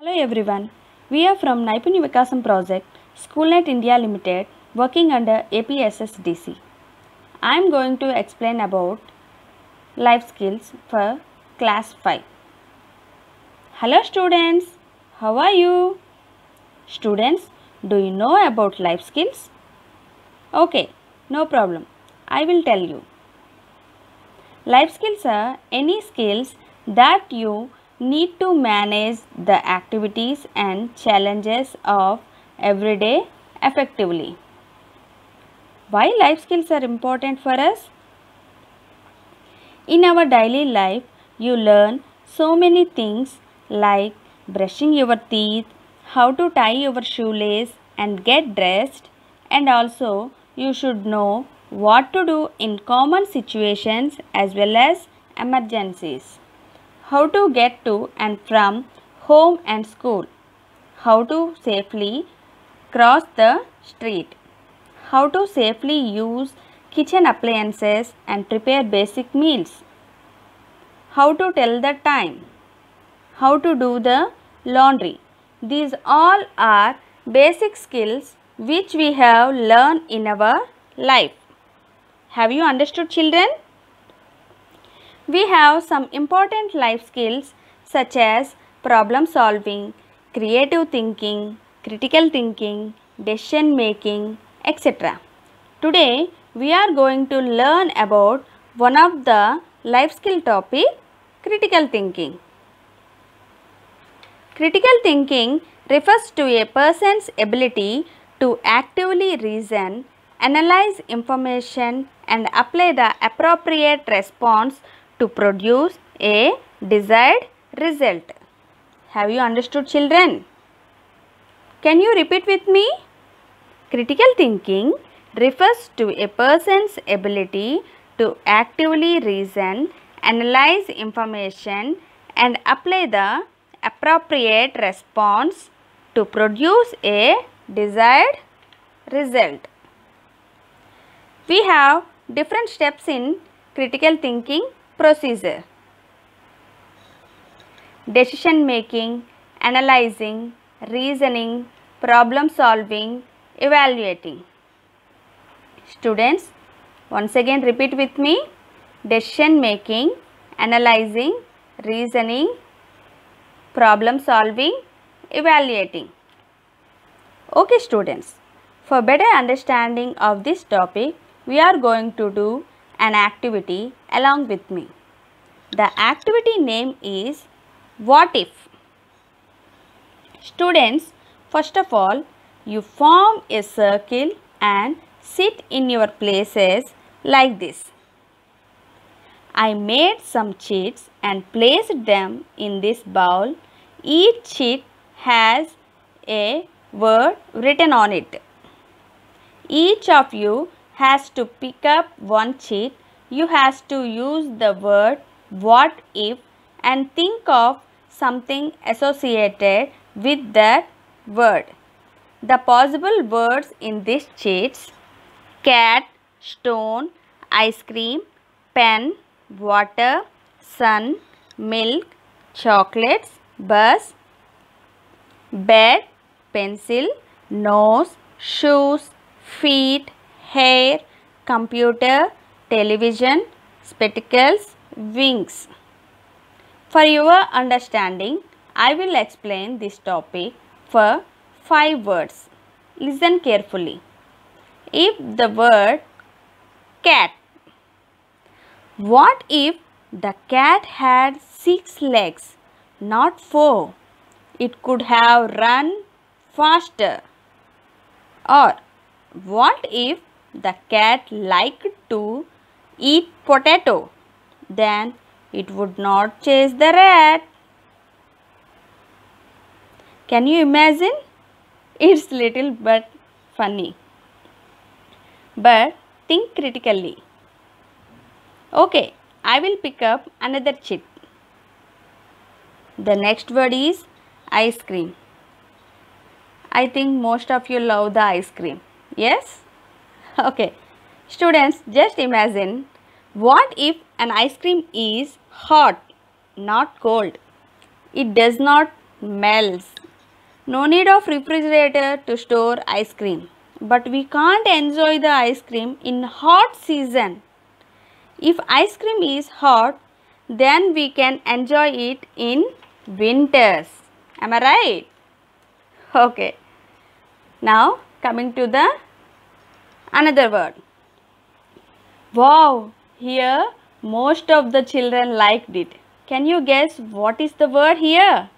Hello everyone, we are from Naipunya Vikasam project, Schoolnet India Limited, working under APSSDC. I am going to explain about life skills for class 5. Hello students, how are you? Students, do you know about life skills? Okay, no problem, I will tell you. Life skills are any skills that you need to manage the activities and challenges of everyday effectively. Why life skills are important for us? In our daily life, you learn so many things like brushing your teeth, how to tie your shoelace and get dressed, and also you should know what to do in common situations as well as emergencies. How to get to and from home and school. How to safely cross the street. How to safely use kitchen appliances and prepare basic meals. How to tell the time. How to do the laundry. These all are basic skills which we have learned in our life. Have you understood, children? We have some important life skills such as problem solving, creative thinking, critical thinking, decision making, etc. Today we are going to learn about one of the life skill topic, critical thinking. Critical thinking refers to a person's ability to actively reason, analyze information and apply the appropriate response to produce a desired result. Have you understood, children? Can you repeat with me? Critical thinking refers to a person's ability to actively reason, analyze information and apply the appropriate response to produce a desired result. We have different steps in critical thinking procedure. Decision making, analyzing, reasoning, problem solving, evaluating. Students, once again repeat with me. Decision making, analyzing, reasoning, problem solving, evaluating. Okay students, for better understanding of this topic, we are going to do an activity along with me. The activity name is What If? Students, first of all, you form a circle and sit in your places like this. I made some cheats and placed them in this bowl. Each cheat has a word written on it. Each of you has to pick up one cheat. You has to use the word what if and think of something associated with that word. The possible words in these cheats: cat, stone, ice cream, pen, water, sun, milk, chocolates, bus, bed, pencil, nose, shoes, feet, hair, computer, television, spectacles, wings. For your understanding, I will explain this topic for 5 words. Listen carefully. If the word cat. What if the cat had 6 legs, not 4? It could have run faster. Or what if the cat liked to eat potato? Then it would not chase the rat. Can you imagine? It's little but funny. But think critically. Okay, I will pick up another cheat. The next word is ice cream. I think most of you love the ice cream. Yes? Okay. Students, just imagine, what if an ice cream is hot, not cold? It does not melts. No need of refrigerator to store ice cream. But we can't enjoy the ice cream in hot season. If ice cream is hot, then we can enjoy it in winters. Am I right? Okay. Now coming to the another word. Wow, here most of the children liked it. Can you guess what is the word here?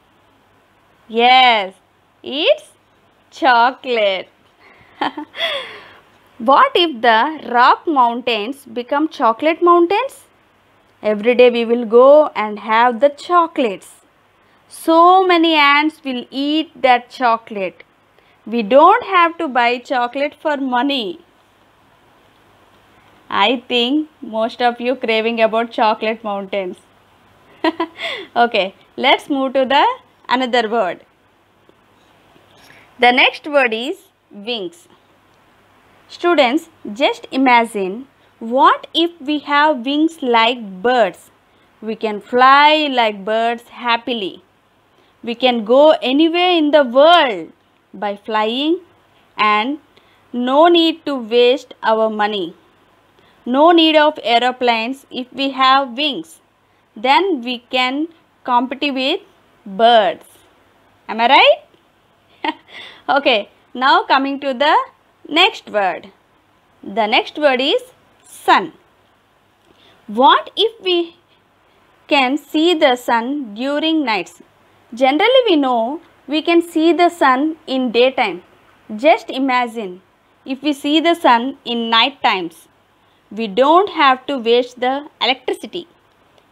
Yes, it's chocolate. What if the rock mountains become chocolate mountains? Every day we will go and have the chocolates. So many ants will eat that chocolate. We don't have to buy chocolate for money. I think most of you craving about chocolate mountains. Okay, let's move to the another word. The next word is wings. Students, just imagine, what if we have wings like birds? We can fly like birds happily. We can go anywhere in the world by flying, and no need to waste our money. No need of aeroplanes if we have wings. Then we can compete with birds. Am I right? Okay, now coming to the next word. The next word is sun. What if we can see the sun during nights? Generally we know we can see the sun in daytime. Just imagine if we see the sun in night times. We don't have to waste the electricity.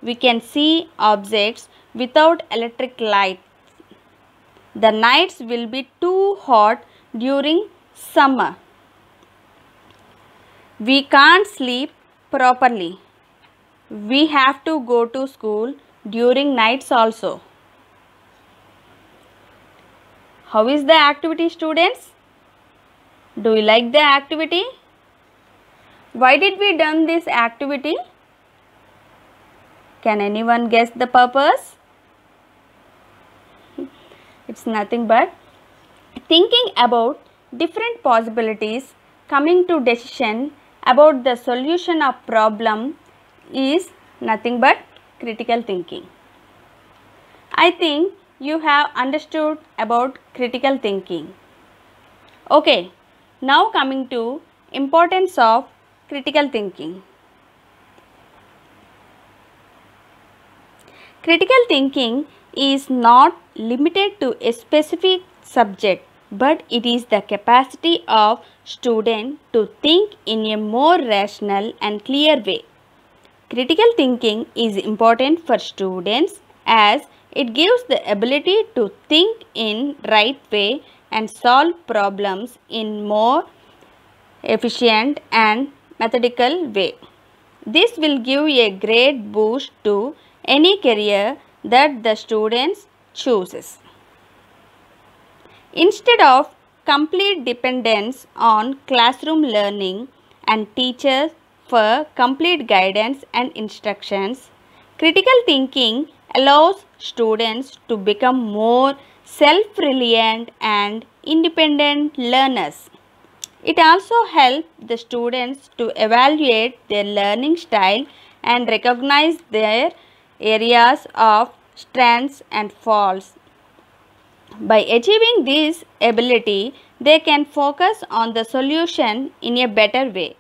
We can see objects without electric light. The nights will be too hot during summer. We can't sleep properly. We have to go to school during nights also. How is the activity, students? Do you like the activity? Why did we done this activity? Can anyone guess the purpose? It's nothing but thinking about different possibilities, coming to decision about the solution of problem is nothing but critical thinking. I think you have understood about critical thinking. Okay, now coming to importance of critical thinking. Critical thinking is not limited to a specific subject, but it is the capacity of student to think in a more rational and clear way. Critical thinking is important for students as it gives the ability to think in right way and solve problems in more efficient and methodical way. This will give a great boost to any career that the students chooses. Instead of complete dependence on classroom learning and teachers for complete guidance and instructions, critical thinking allows students to become more self-reliant and independent learners. It also helps the students to evaluate their learning style and recognize their areas of strengths and faults. By achieving this ability, they can focus on the solution in a better way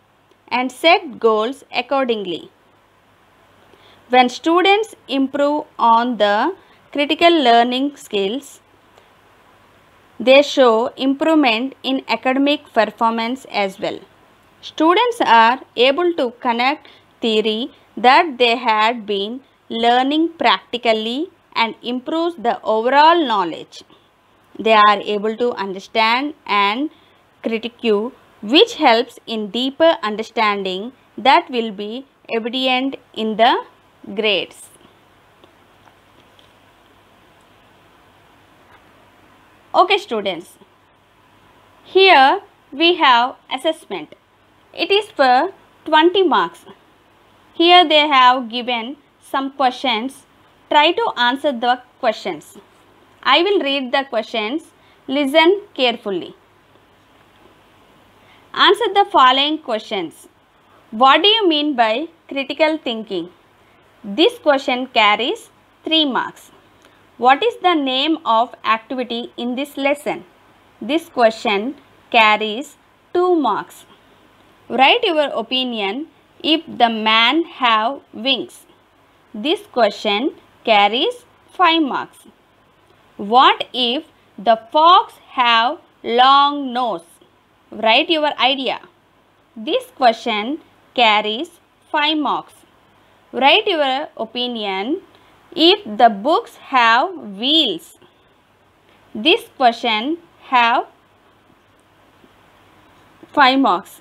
and set goals accordingly. When students improve on the critical learning skills, they show improvement in academic performance as well. Students are able to connect theory that they had been learning practically and improves the overall knowledge. They are able to understand and critique, which helps in deeper understanding that will be evident in the grades. Okay students, here we have assessment. It is for 20 marks. Here they have given some questions. Try to answer the questions. I will read the questions. Listen carefully. Answer the following questions. What do you mean by critical thinking? This question carries 3 marks. What is the name of activity in this lesson? This question carries 2 marks. Write your opinion if the man have wings. This question carries 5 marks. What if the fox have long nose? Write your idea. This question carries 5 marks. Write your opinion if the books have wheels. This question have 5 marks.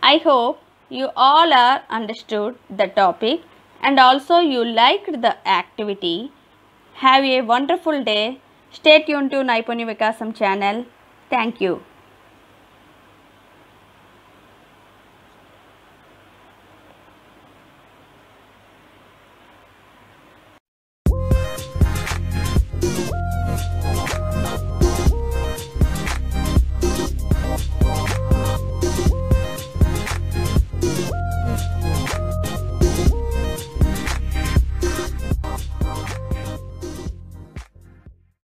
I hope you all are understood the topic and also you liked the activity. Have a wonderful day. Stay tuned to Naipurnya Vikasam channel. Thank you.